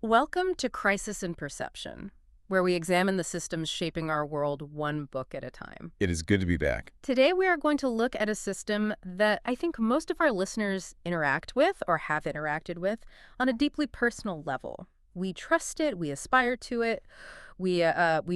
Welcome to Crisis in Perception, where we examine the systems shaping our world one book at a time. It is good to be back. Today, we are going to look at a system that I think most of our listeners interact with or have interacted with on a deeply personal level. We trust it, we aspire to it, we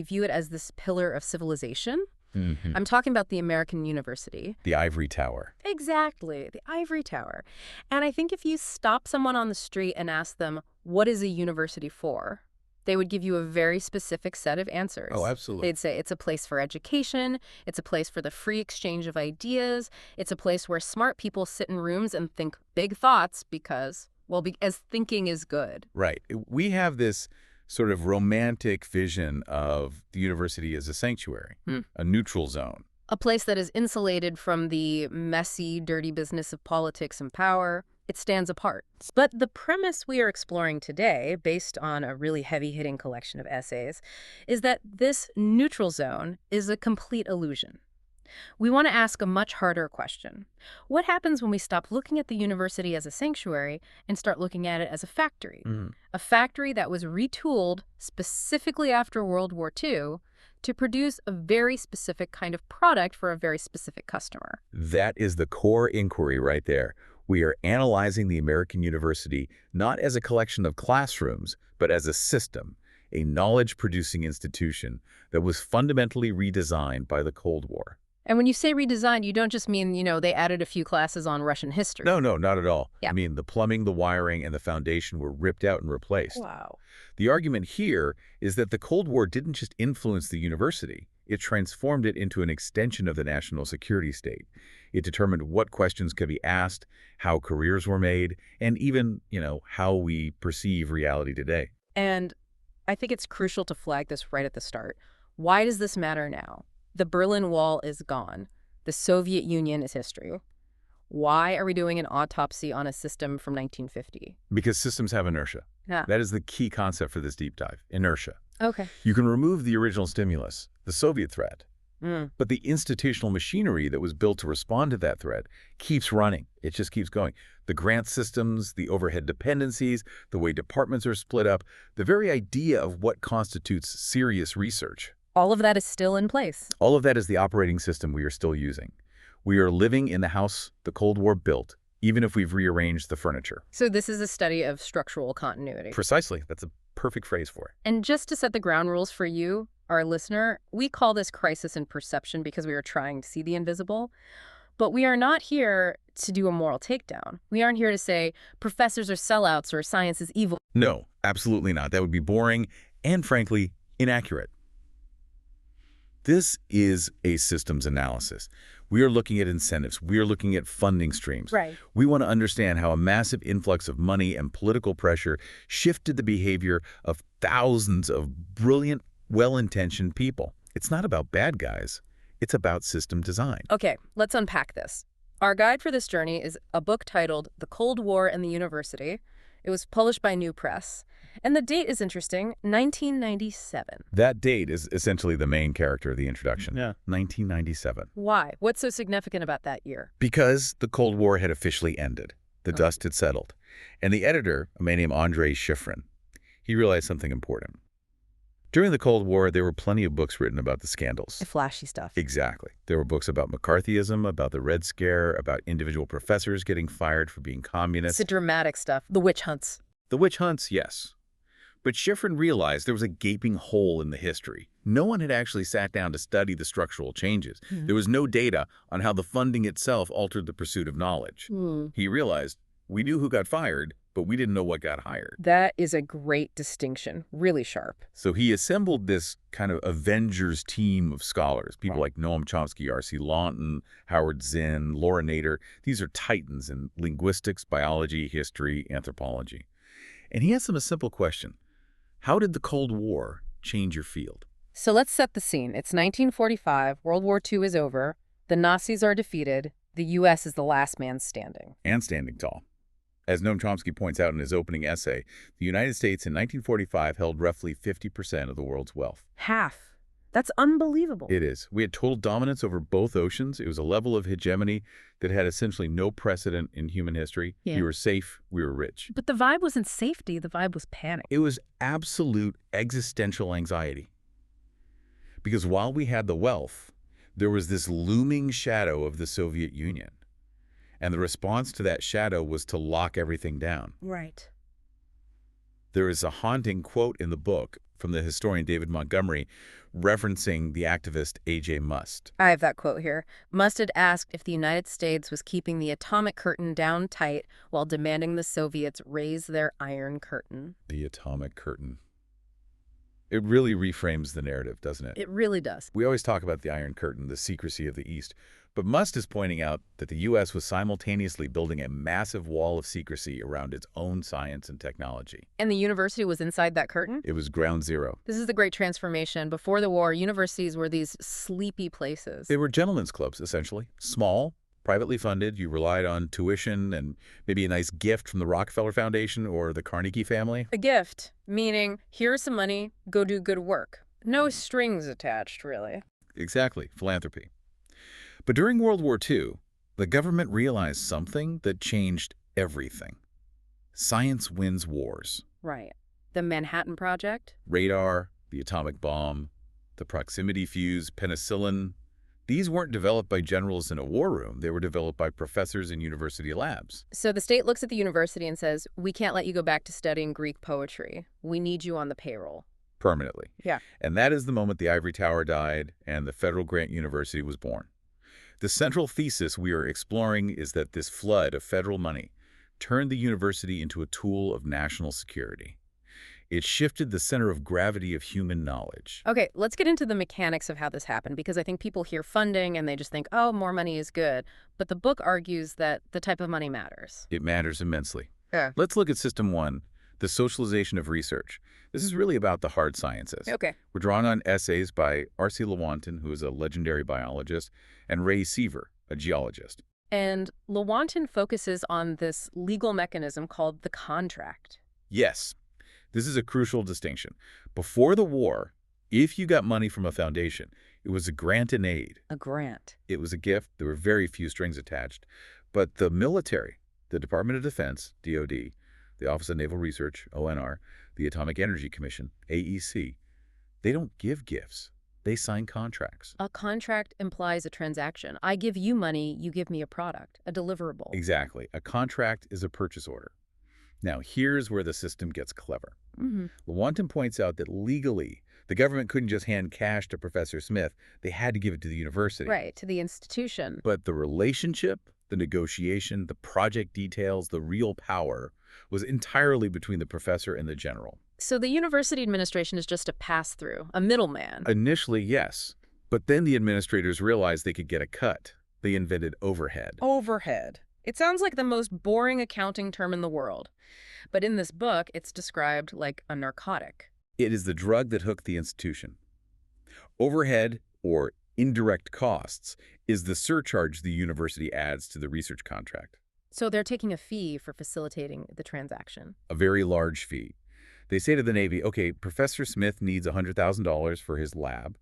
view it as this pillar of civilization. I'm talking about the American university. The ivory tower. Exactly, the ivory tower. And I think if you stop someone on the street and ask them, what is a university for? They would give you a very specific set of answers. Oh, absolutely. They'd say it's a place for education, it's a place for the free exchange of ideas, it's a place where smart people sit in rooms and think big thoughts because, as thinking is good. Right. We have this sort of romantic vision of the university as a sanctuary, a neutral zone. A place that is insulated from the messy, dirty business of politics and power. It stands apart. But the premise we are exploring today, based on a really heavy-hitting collection of essays, is that this neutral zone is a complete illusion. We want to ask a much harder question. What happens when we stop looking at the university as a sanctuary and start looking at it as a factory? A factory that was retooled specifically after World War II to produce a very specific kind of product for a very specific customer. That is the core inquiry right there. We are analyzing the American university not as a collection of classrooms, but as a system, a knowledge-producing institution that was fundamentally redesigned by the Cold War. And when you say redesigned, you don't just mean, they added a few classes on Russian history. No, not at all. Yeah. I mean, the plumbing, the wiring, and the foundation were ripped out and replaced. Wow. The argument here is that the Cold War didn't just influence the university. It transformed it into an extension of the national security state. It determined what questions could be asked, how careers were made, and even, how we perceive reality today. And I think it's crucial to flag this right at the start. Why does this matter now? The Berlin Wall is gone. The Soviet Union is history. Why are we doing an autopsy on a system from 1950? Because systems have inertia. Yeah. That is the key concept for this deep dive, inertia. Okay. You can remove the original stimulus, the Soviet threat, but the institutional machinery that was built to respond to that threat keeps running. It just keeps going. The grant systems, the overhead dependencies, the way departments are split up, the very idea of what constitutes serious research. All of that is still in place. All of that is the operating system we are still using. We are living in the house the Cold War built, even if we've rearranged the furniture. So this is a study of structural continuity. Precisely. That's a perfect phrase for it. And just to set the ground rules for you, our listener, we call this crisis in perception because we are trying to see the invisible. But we are not here to do a moral takedown. We aren't here to say professors are sellouts or science is evil. No, absolutely not. That would be boring and, frankly, inaccurate. This is a systems analysis. We are looking at incentives. We are looking at funding streams. Right. We want to understand how a massive influx of money and political pressure shifted the behavior of thousands of brilliant, well-intentioned people. It's not about bad guys. It's about system design. Okay, let's unpack this. Our guide for this journey is a book titled The Cold War and the University. It was published by New Press. And the date is interesting, 1997. That date is essentially the main character of the introduction. Yeah. 1997. Why? What's so significant about that year? Because the Cold War had officially ended. The dust had settled. And the editor, a man named André Schiffrin, he realized something important. During the Cold War, there were plenty of books written about the scandals. The flashy stuff. Exactly. There were books about McCarthyism, about the Red Scare, about individual professors getting fired for being communists. It's the dramatic stuff. The witch hunts. The witch hunts, yes. But Schiffrin realized there was a gaping hole in the history. No one had actually sat down to study the structural changes. There was no data on how the funding itself altered the pursuit of knowledge. He realized we knew who got fired, but we didn't know what got hired. That is a great distinction. Really sharp. So he assembled this kind of Avengers team of scholars, people like Noam Chomsky, R.C. Lawton, Howard Zinn, Laura Nader. These are titans in linguistics, biology, history, anthropology. And he asked them a simple question. How did the Cold War change your field? So let's set the scene. It's 1945. World War II is over. The Nazis are defeated. The U.S. is the last man standing. And standing tall. As Noam Chomsky points out in his opening essay, the United States in 1945 held roughly 50% of the world's wealth. Half. That's unbelievable. It is. We had total dominance over both oceans. It was a level of hegemony that had essentially no precedent in human history. Yeah. We were safe. We were rich. But the vibe wasn't safety. The vibe was panic. It was absolute existential anxiety. Because while we had the wealth, there was this looming shadow of the Soviet Union. And the response to that shadow was to lock everything down. Right. There is a haunting quote in the book from the historian David Montgomery referencing the activist A.J. Must. I have that quote here. Must had asked if the United States was keeping the atomic curtain down tight while demanding the Soviets raise their iron curtain. The atomic curtain. It really reframes the narrative, doesn't it? It really does. We always talk about the Iron Curtain, the secrecy of the East, but Must is pointing out that the U.S. was simultaneously building a massive wall of secrecy around its own science and technology. And the university was inside that curtain? It was ground zero. This is the great transformation. Before the war, universities were these sleepy places. They were gentlemen's clubs, essentially. Small, privately funded. You relied on tuition and maybe a nice gift from the Rockefeller Foundation or the Carnegie family. A gift, meaning here's some money, go do good work. No strings attached, really. Exactly, philanthropy. But during World War II, the government realized something that changed everything. Science wins wars. Right. The Manhattan Project? Radar, the atomic bomb, the proximity fuse, penicillin. These weren't developed by generals in a war room. They were developed by professors in university labs. So the state looks at the university and says, we can't let you go back to studying Greek poetry. We need you on the payroll. Permanently. Yeah. And that is the moment the ivory tower died and the Federal Grant University was born. The central thesis we are exploring is that this flood of federal money turned the university into a tool of national security. It shifted the center of gravity of human knowledge. Okay, let's get into the mechanics of how this happened, because I think people hear funding and they just think, oh, more money is good. But the book argues that the type of money matters. It matters immensely. Yeah. Let's look at System 1, the socialization of research. This is really about the hard sciences. Okay. We're drawing on essays by R.C. Lewontin, who is a legendary biologist, and Ray Seaver, a geologist. And Lewontin focuses on this legal mechanism called the contract. Yes, this is a crucial distinction. Before the war, if you got money from a foundation, it was a grant in aid. A grant. It was a gift. There were very few strings attached. But the military, the Department of Defense, DoD, the Office of Naval Research, ONR, the Atomic Energy Commission, AEC, they don't give gifts. They sign contracts. A contract implies a transaction. I give you money, you give me a product, a deliverable. Exactly. A contract is a purchase order. Now, here's where the system gets clever. Lewontin points out that legally, the government couldn't just hand cash to Professor Smith. They had to give it to the university. Right, to the institution. But the relationship, the negotiation, the project details, the real power was entirely between the professor and the general. So the university administration is just a pass-through, a middleman. Initially, yes. But then the administrators realized they could get a cut. They invented overhead. Overhead. It sounds like the most boring accounting term in the world. But in this book, it's described like a narcotic. It is the drug that hooked the institution. Overhead, or indirect costs, is the surcharge the university adds to the research contract. So they're taking a fee for facilitating the transaction. A very large fee. They say to the Navy, okay, Professor Smith needs $100,000 for his lab,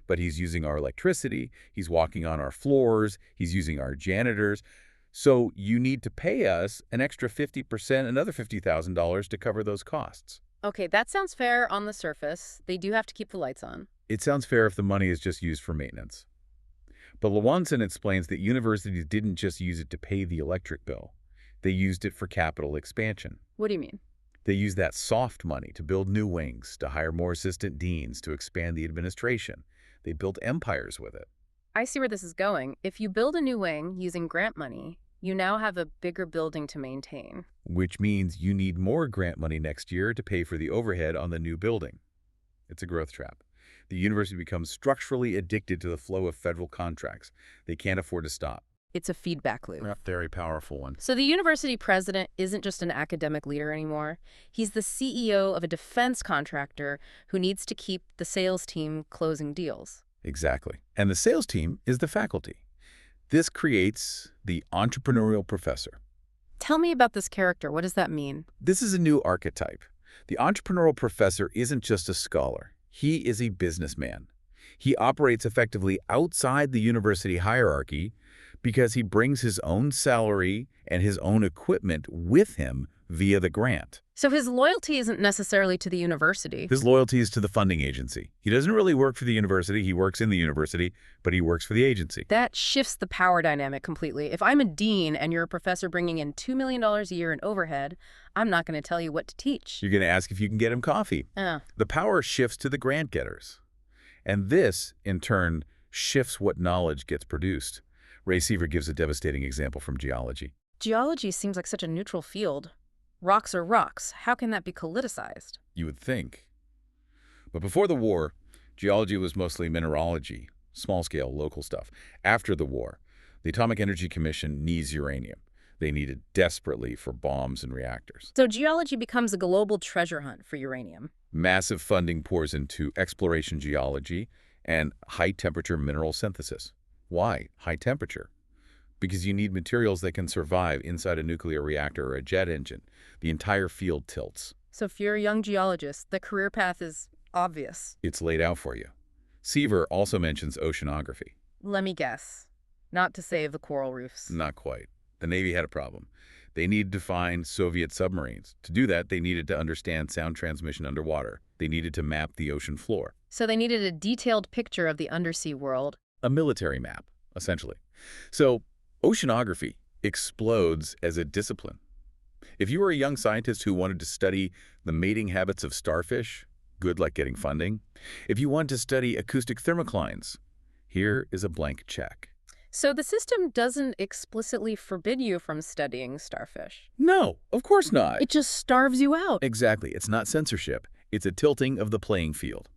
but he's using our electricity, he's walking on our floors, he's using our janitors. So you need to pay us an extra 50%, another $50,000 to cover those costs. Okay, that sounds fair on the surface. They do have to keep the lights on. It sounds fair if the money is just used for maintenance. But Lewontin explains that universities didn't just use it to pay the electric bill. They used it for capital expansion. What do you mean? They used that soft money to build new wings, to hire more assistant deans, to expand the administration. They built empires with it. I see where this is going. If you build a new wing using grant money, you now have a bigger building to maintain. Which means you need more grant money next year to pay for the overhead on the new building. It's a growth trap. The university becomes structurally addicted to the flow of federal contracts. They can't afford to stop. It's a feedback loop. A very powerful one. So the university president isn't just an academic leader anymore. He's the CEO of a defense contractor who needs to keep the sales team closing deals. Exactly. And the sales team is the faculty. This creates the entrepreneurial professor. Tell me about this character. What does that mean? This is a new archetype. The entrepreneurial professor isn't just a scholar. He is a businessman. He operates effectively outside the university hierarchy because he brings his own salary and his own equipment with him via the grant. So his loyalty isn't necessarily to the university. His loyalty is to the funding agency. He doesn't really work for the university. He works in the university, but he works for the agency. That shifts the power dynamic completely. If I'm a dean and you're a professor bringing in $2 million a year in overhead, I'm not going to tell you what to teach. You're going to ask if you can get him coffee. The power shifts to the grant getters. And this, in turn, shifts what knowledge gets produced. Ray Seaver gives a devastating example from geology. Geology seems like such a neutral field. Rocks are rocks. How can that be politicized? You would think. But before the war, geology was mostly mineralogy, small-scale, local stuff. After the war, the Atomic Energy Commission needs uranium. They need it desperately for bombs and reactors. So geology becomes a global treasure hunt for uranium. Massive funding pours into exploration geology and high-temperature mineral synthesis. Why high temperature? Because you need materials that can survive inside a nuclear reactor or a jet engine. The entire field tilts. So if you're a young geologist, the career path is obvious. It's laid out for you. Seaver also mentions oceanography. Let me guess. Not to save the coral reefs. Not quite. The Navy had a problem. They needed to find Soviet submarines. To do that, they needed to understand sound transmission underwater. They needed to map the ocean floor. So they needed a detailed picture of the undersea world. A military map, essentially. So oceanography explodes as a discipline. If you were a young scientist who wanted to study the mating habits of starfish, good luck getting funding. If you wanted to study acoustic thermoclines, here is a blank check. So the system doesn't explicitly forbid you from studying starfish. No, of course not. It just starves you out. Exactly. It's not censorship. It's a tilting of the playing field.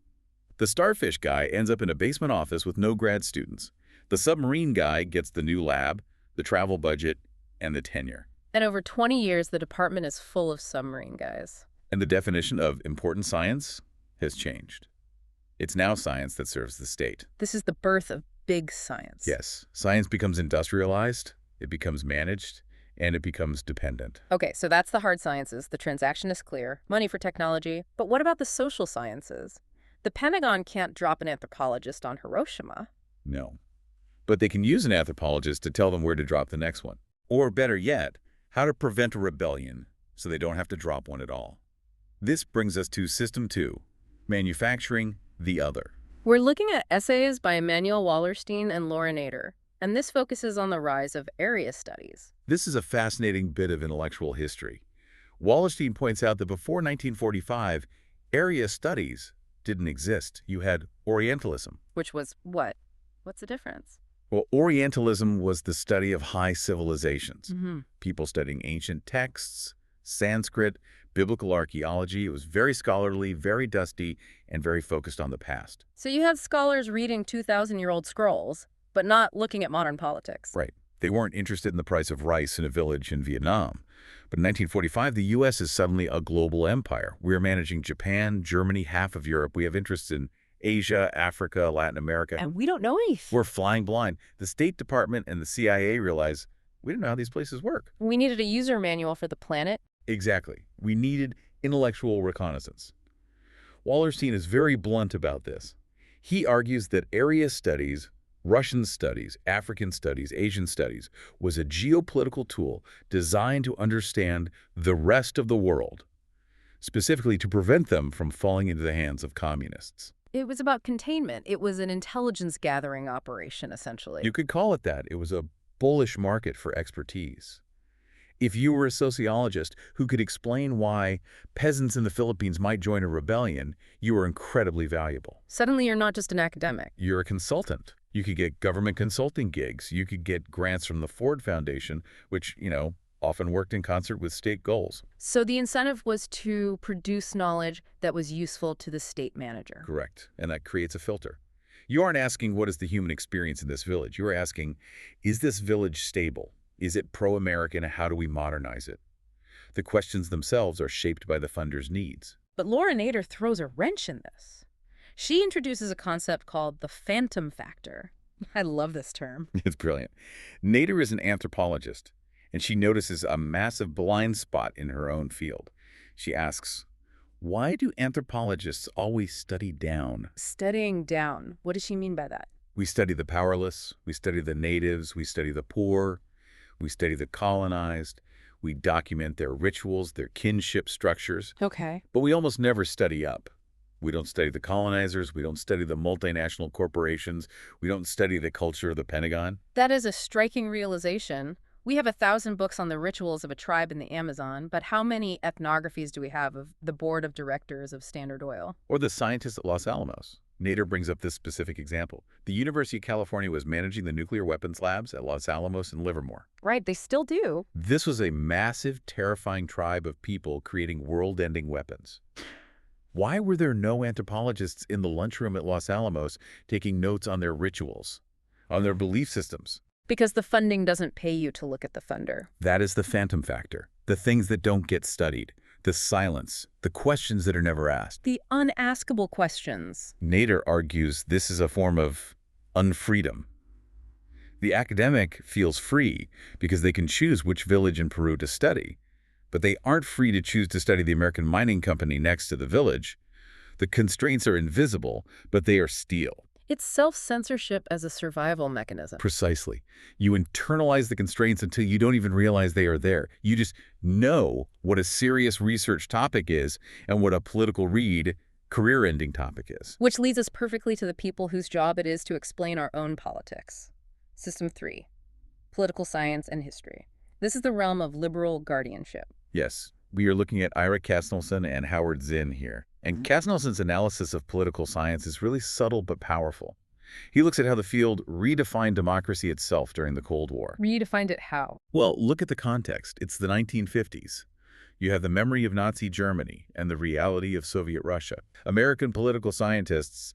The starfish guy ends up in a basement office with no grad students. The submarine guy gets the new lab, the travel budget, and the tenure. And over 20 years, the department is full of submarine guys. And the definition of important science has changed. It's now science that serves the state. This is the birth of big science. Yes. Science becomes industrialized, it becomes managed, and it becomes dependent. Okay, so that's the hard sciences. The transaction is clear. Money for technology. But what about the social sciences? The Pentagon can't drop an anthropologist on Hiroshima. No. But they can use an anthropologist to tell them where to drop the next one. Or better yet, how to prevent a rebellion so they don't have to drop one at all. This brings us to System 2, manufacturing the other. We're looking at essays by Emanuel Wallerstein and Laura Nader, and this focuses on the rise of area studies. This is a fascinating bit of intellectual history. Wallerstein points out that before 1945, area studies didn't exist. You had Orientalism. Which was what? What's the difference? Well, Orientalism was the study of high civilizations. Mm-hmm. People studying ancient texts, Sanskrit, biblical archaeology. It was very scholarly, very dusty, and very focused on the past. So you had scholars reading 2,000-year-old scrolls, but not looking at modern politics. Right. They weren't interested in the price of rice in a village in Vietnam. But in 1945, the U.S. is suddenly a global empire. We're managing Japan, Germany, half of Europe. We have interests in Asia, Africa, Latin America. And we don't know anything. We're flying blind. The State Department and the CIA realize we don't know how these places work. We needed a user manual for the planet. Exactly. We needed intellectual reconnaissance. Wallerstein is very blunt about this. He argues that area studies, Russian studies, African studies, Asian studies, was a geopolitical tool designed to understand the rest of the world, specifically to prevent them from falling into the hands of communists. It was about containment. It was an intelligence gathering operation, essentially. You could call it that. It was a bullish market for expertise. If you were a sociologist who could explain why peasants in the Philippines might join a rebellion, you were incredibly valuable. Suddenly you're not just an academic. You're a consultant. You could get government consulting gigs. You could get grants from the Ford Foundation, which, often worked in concert with state goals. So the incentive was to produce knowledge that was useful to the state manager. Correct. And that creates a filter. You aren't asking what is the human experience in this village. You're asking, is this village stable? Is it pro-American? How do we modernize it? The questions themselves are shaped by the funder's needs. But Laura Nader throws a wrench in this. She introduces a concept called the phantom factor. I love this term. It's brilliant. Nader is an anthropologist, and she notices a massive blind spot in her own field. She asks, Why do anthropologists always study down? Studying down. What does she mean by that? We study the powerless, we study the natives, we study the poor, we study the colonized, we document their rituals, their kinship structures, Okay. but we almost never study up. We don't study the colonizers, we don't study the multinational corporations, we don't study the culture of the Pentagon. That is a striking realization. We have 1,000 books on the rituals of a tribe in the Amazon, but how many ethnographies do we have of the board of directors of Standard Oil? Or the scientists at Los Alamos. Nader brings up this specific example. The University of California was managing the nuclear weapons labs at Los Alamos and Livermore. Right, they still do. This was a massive, terrifying tribe of people creating world-ending weapons. Why were there no anthropologists in the lunchroom at Los Alamos taking notes on their rituals, on their belief systems? Because the funding doesn't pay you to look at the funder. That is the phantom factor, the things that don't get studied, the silence, the questions that are never asked. The unaskable questions. Nader argues this is a form of unfreedom. The academic feels free because they can choose which village in Peru to study, but they aren't free to choose to study the American mining company next to the village. The constraints are invisible, but they are steel. It's self-censorship as a survival mechanism. Precisely. You internalize the constraints until you don't even realize they are there. You just know what a serious research topic is and what a political read, career-ending topic is. Which leads us perfectly to the people whose job it is to explain our own politics. System 3. Political science and history. This is the realm of liberal guardianship. Yes, we are looking at Ira Katznelson and Howard Zinn here. And Katznelson's analysis of political science is really subtle but powerful. He looks at how the field redefined democracy itself during the Cold War. Redefined it how? Well, look at the context. It's the 1950s. You have the memory of Nazi Germany and the reality of Soviet Russia. American political scientists,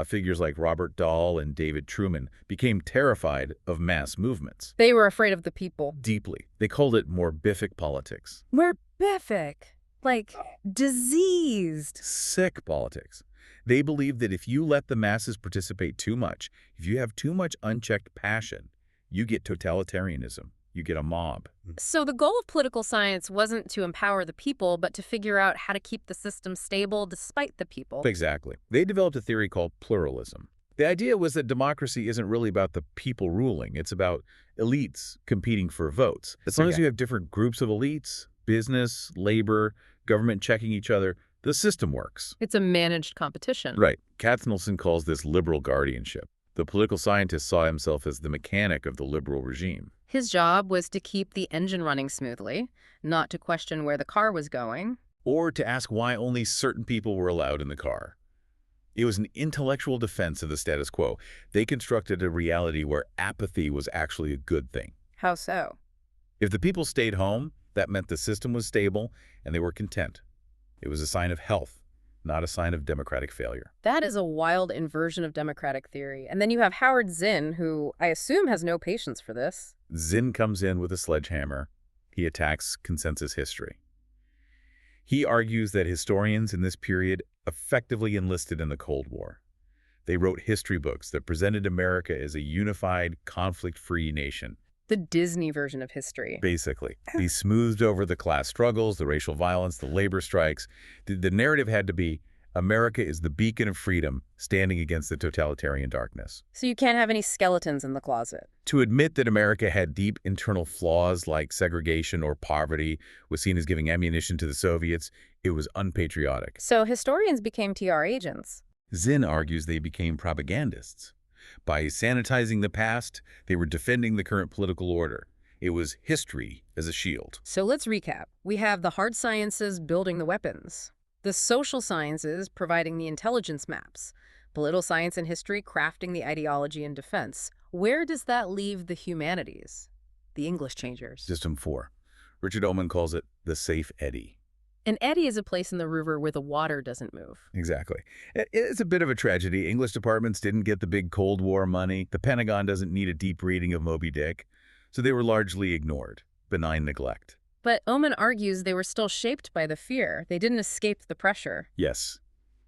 figures like Robert Dahl and David Truman, became terrified of mass movements. They were afraid of the people. Deeply. They called it morbific politics. Morbific. Like diseased. Sick politics. They believed that if you let the masses participate too much, if you have too much unchecked passion, you get totalitarianism. You get a mob. So the goal of political science wasn't to empower the people, but to figure out how to keep the system stable despite the people. Exactly. They developed a theory called pluralism. The idea was that democracy isn't really about the people ruling. It's about elites competing for votes. As long as you have different groups of elites, business, labor, government checking each other, the system works. It's a managed competition. Right. Katznelson calls this liberal guardianship. The political scientist saw himself as the mechanic of the liberal regime. His job was to keep the engine running smoothly, not to question where the car was going. Or to ask why only certain people were allowed in the car. It was an intellectual defense of the status quo. They constructed a reality where apathy was actually a good thing. How so? If the people stayed home, that meant the system was stable and they were content. It was a sign of health, not a sign of democratic failure. That is a wild inversion of democratic theory. And then you have Howard Zinn, who I assume has no patience for this. Zinn comes in with a sledgehammer. He attacks consensus history. He argues that historians in this period effectively enlisted in the Cold War. They wrote history books that presented America as a unified, conflict-free nation. The Disney version of history. Basically. They smoothed over the class struggles, the racial violence, the labor strikes. The narrative had to be, America is the beacon of freedom standing against the totalitarian darkness. So you can't have any skeletons in the closet. To admit that America had deep internal flaws like segregation or poverty was seen as giving ammunition to the Soviets. It was unpatriotic. So historians became TR agents. Zinn argues they became propagandists. By sanitizing the past, they were defending the current political order. It was history as a shield. So let's recap. We have the hard sciences building the weapons, the social sciences providing the intelligence maps, political science and history crafting the ideology and defense. Where does that leave the humanities, the English changers? System 4. Richard Oman calls it the safe eddy. An eddy is a place in the river where the water doesn't move. Exactly. It's a bit of a tragedy. English departments didn't get the big Cold War money. The Pentagon doesn't need a deep reading of Moby Dick. So they were largely ignored. Benign neglect. But Oman argues they were still shaped by the fear. They didn't escape the pressure. Yes,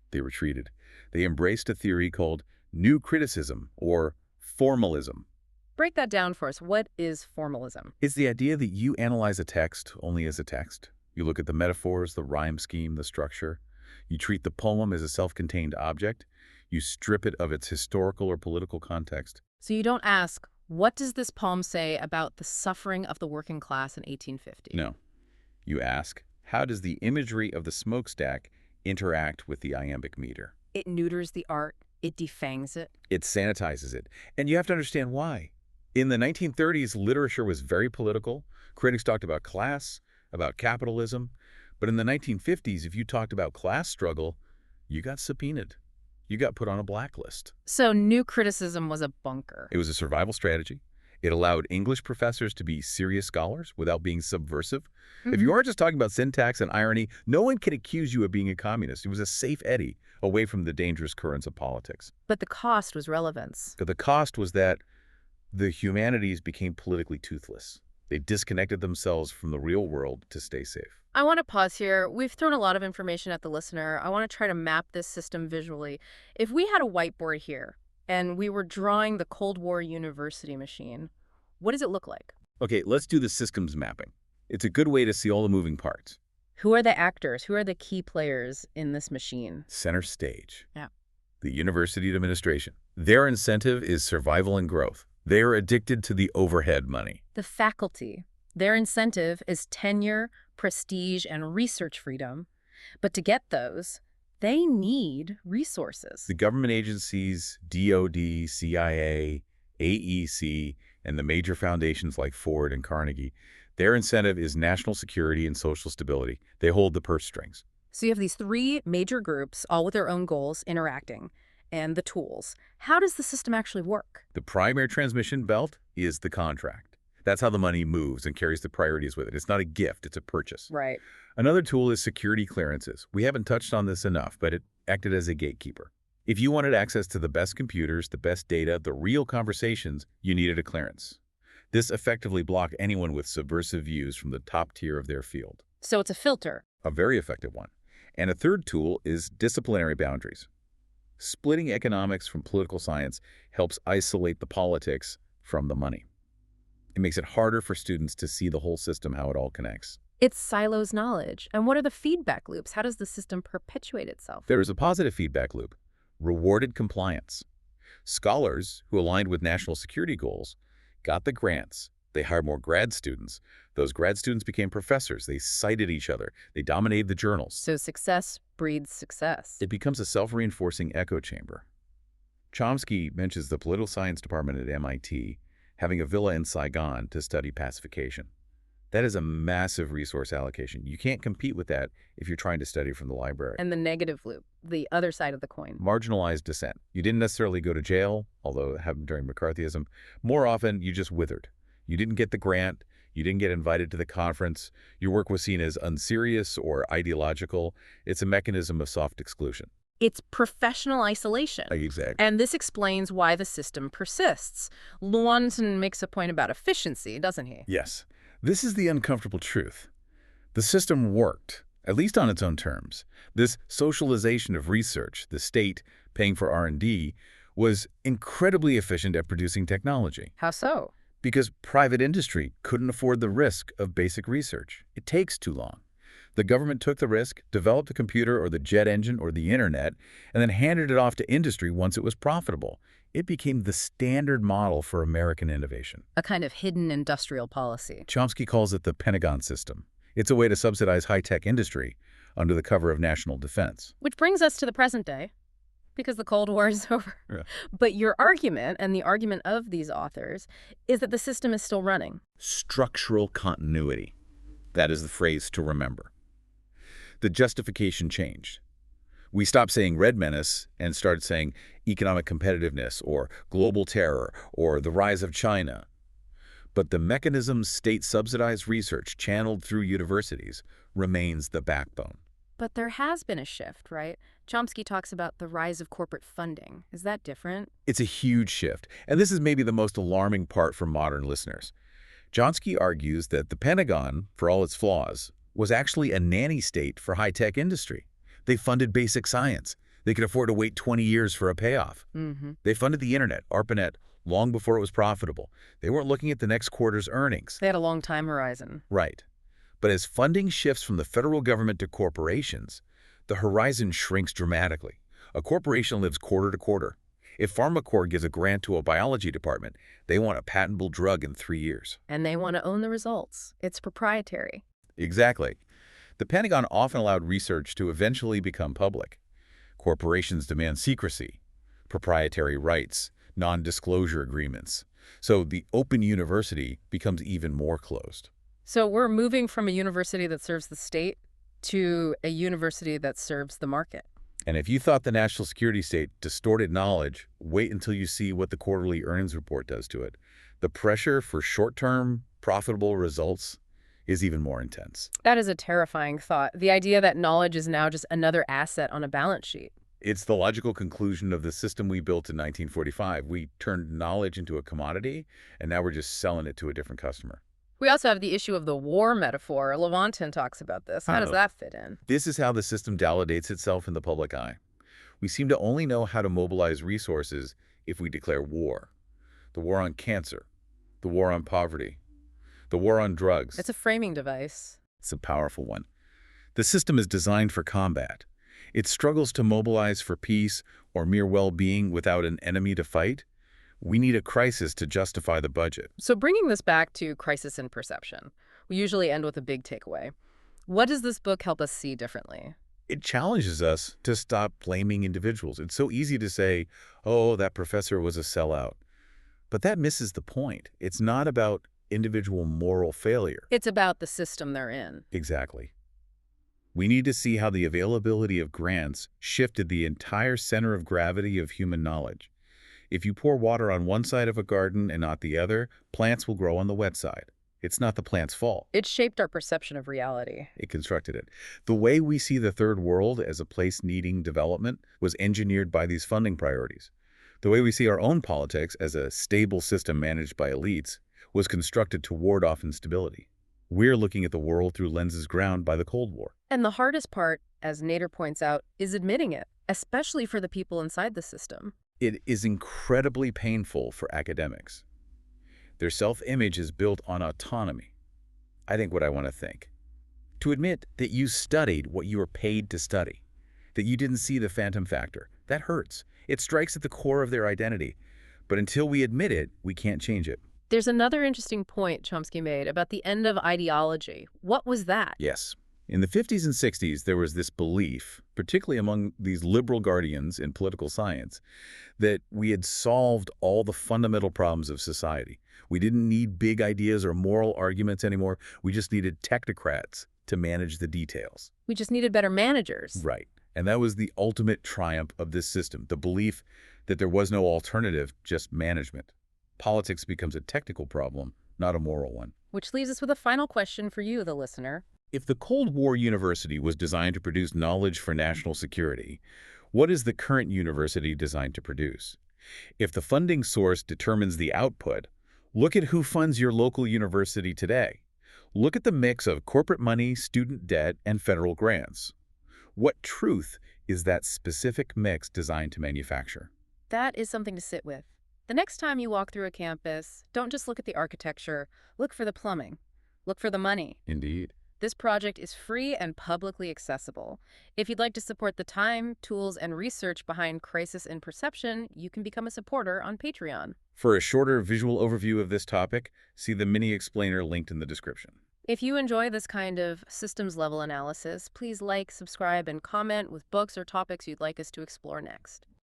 they retreated. They embraced a theory called new criticism or formalism. Break that down for us. What is formalism? It's the idea that you analyze a text only as a text. You look at the metaphors, the rhyme scheme, the structure. You treat the poem as a self-contained object. You strip it of its historical or political context. So you don't ask, what does this poem say about the suffering of the working class in 1850? No. You ask, how does the imagery of the smokestack interact with the iambic meter? It neuters the art. It defangs it. It sanitizes it. And you have to understand why. In the 1930s, literature was very political. Critics talked about class, about capitalism. But in the 1950s, if you talked about class struggle, you got subpoenaed. You got put on a blacklist. So new criticism was a bunker. It was a survival strategy. It allowed English professors to be serious scholars without being subversive. If you aren't just talking about syntax and irony, no one can accuse you of being a communist. It was a safe eddy away from the dangerous currents of politics. But the cost was relevance. But the cost was that the humanities became politically toothless. They disconnected themselves from the real world to stay safe. I want to pause here. We've thrown a lot of information at the listener. I want to try to map this system visually. If we had a whiteboard here and we were drawing the Cold War university machine, what does it look like? Okay, let's do the systems mapping. It's a good way to see all the moving parts. Who are the actors? Who are the key players in this machine? Center stage. Yeah. The university administration. Their incentive is survival and growth. They are addicted to the overhead money. The faculty. Their incentive is tenure, prestige, and research freedom. But to get those, they need resources. The government agencies, DOD, CIA, AEC, and the major foundations like Ford and Carnegie, their incentive is national security and social stability. They hold the purse strings. So you have these three major groups, all with their own goals, interacting, and the tools. How does the system actually work? The primary transmission belt is the contract. That's how the money moves and carries the priorities with it. It's not a gift, it's a purchase. Right. Another tool is security clearances. We haven't touched on this enough, but it acted as a gatekeeper. If you wanted access to the best computers, the best data, the real conversations, you needed a clearance. This effectively blocked anyone with subversive views from the top tier of their field. So it's a filter. A very effective one. And a third tool is disciplinary boundaries. Splitting economics from political science helps isolate the politics from the money. It makes it harder for students to see the whole system, how it all connects. It silos knowledge. And what are the feedback loops? How does the system perpetuate itself? There is a positive feedback loop. Rewarded compliance. Scholars who aligned with national security goals got the grants. They hired more grad students. Those grad students became professors. They cited each other. They dominated the journals. So success breeds success. It becomes a self-reinforcing echo chamber. Chomsky mentions the political science department at MIT having a villa in Saigon to study pacification. That is a massive resource allocation. You can't compete with that if you're trying to study from the library. And the negative loop, the other side of the coin. Marginalized dissent. You didn't necessarily go to jail, although it happened during McCarthyism. More often, you just withered. You didn't get the grant. You didn't get invited to the conference. Your work was seen as unserious or ideological. It's a mechanism of soft exclusion. It's professional isolation. Exactly. And this explains why the system persists. Lewontin makes a point about efficiency, doesn't he? Yes. This is the uncomfortable truth. The system worked, at least on its own terms. This socialization of research, the state paying for R&D, was incredibly efficient at producing technology. How so? Because private industry couldn't afford the risk of basic research. It takes too long. The government took the risk, developed a computer or the jet engine or the internet, and then handed it off to industry once it was profitable. It became the standard model for American innovation. A kind of hidden industrial policy. Chomsky calls it the Pentagon system. It's a way to subsidize high-tech industry under the cover of national defense. Which brings us to the present day, because the Cold War is over. Yeah. But your argument, and the argument of these authors, is that the system is still running. Structural continuity. That is the phrase to remember. The justification changed. We stopped saying red menace and started saying economic competitiveness or global terror or the rise of China. But the mechanism state-subsidized research channeled through universities remains the backbone. But there has been a shift, right? Chomsky talks about the rise of corporate funding. Is that different? It's a huge shift, and this is maybe the most alarming part for modern listeners. Chomsky argues that the Pentagon, for all its flaws, was actually a nanny state for high-tech industry. They funded basic science. They could afford to wait 20 years for a payoff. They funded the internet, ARPANET, long before it was profitable. They weren't looking at the next quarter's earnings. They had a long time horizon. Right. But as funding shifts from the federal government to corporations, the horizon shrinks dramatically. A corporation lives quarter to quarter. If PharmaCorp gives a grant to a biology department, they want a patentable drug in 3 years. And they want to own the results. It's proprietary. Exactly. The Pentagon often allowed research to eventually become public. Corporations demand secrecy, proprietary rights, non-disclosure agreements. So the open university becomes even more closed. So we're moving from a university that serves the state to a university that serves the market. And if you thought the national security state distorted knowledge, wait until you see what the quarterly earnings report does to it. The pressure for short-term, profitable results is even more intense. That is a terrifying thought. The idea that knowledge is now just another asset on a balance sheet. It's the logical conclusion of the system we built in 1945. We turned knowledge into a commodity, and now we're just selling it to a different customer. We also have the issue of the war metaphor. Levantin talks about this. How does that fit in? This is how the system validates itself in the public eye. We seem to only know how to mobilize resources if we declare war. The war on cancer, the war on poverty, the war on drugs. It's a framing device. It's a powerful one. The system is designed for combat. It struggles to mobilize for peace or mere well-being without an enemy to fight. We need a crisis to justify the budget. So bringing this back to crisis in perception, we usually end with a big takeaway. What does this book help us see differently? It challenges us to stop blaming individuals. It's so easy to say, oh, that professor was a sellout. But that misses the point. It's not about individual moral failure. It's about the system they're in. Exactly. We need to see how the availability of grants shifted the entire center of gravity of human knowledge. If you pour water on one side of a garden and not the other, plants will grow on the wet side. It's not the plant's fault. It shaped our perception of reality. It constructed it. The way we see the third world as a place needing development was engineered by these funding priorities. The way we see our own politics as a stable system managed by elites was constructed to ward off instability. We're looking at the world through lenses ground by the Cold War. And the hardest part, as Nader points out, is admitting it, especially for the people inside the system. It is incredibly painful for academics. Their self-image is built on autonomy. I think what I want to think. To admit that you studied what you were paid to study, that you didn't see the phantom factor, that hurts. It strikes at the core of their identity. But until we admit it, we can't change it. There's another interesting point Chomsky made about the end of ideology. What was that? Yes. In the 50s and 60s, there was this belief, particularly among these liberal guardians in political science, that we had solved all the fundamental problems of society. We didn't need big ideas or moral arguments anymore. We just needed technocrats to manage the details. We just needed better managers. Right. And that was the ultimate triumph of this system, the belief that there was no alternative, just management. Politics becomes a technical problem, not a moral one. Which leaves us with a final question for you, the listener. If the Cold War university was designed to produce knowledge for national security, what is the current university designed to produce? If the funding source determines the output, look at who funds your local university today. Look at the mix of corporate money, student debt, and federal grants. What truth is that specific mix designed to manufacture? That is something to sit with. The next time you walk through a campus, don't just look at the architecture. Look for the plumbing. Look for the money. Indeed. This project is free and publicly accessible. If you'd like to support the time, tools, and research behind Crisis in Perception, you can become a supporter on Patreon. For a shorter visual overview of this topic, see the mini explainer linked in the description. If you enjoy this kind of systems-level analysis, please like, subscribe, and comment with books or topics you'd like us to explore next.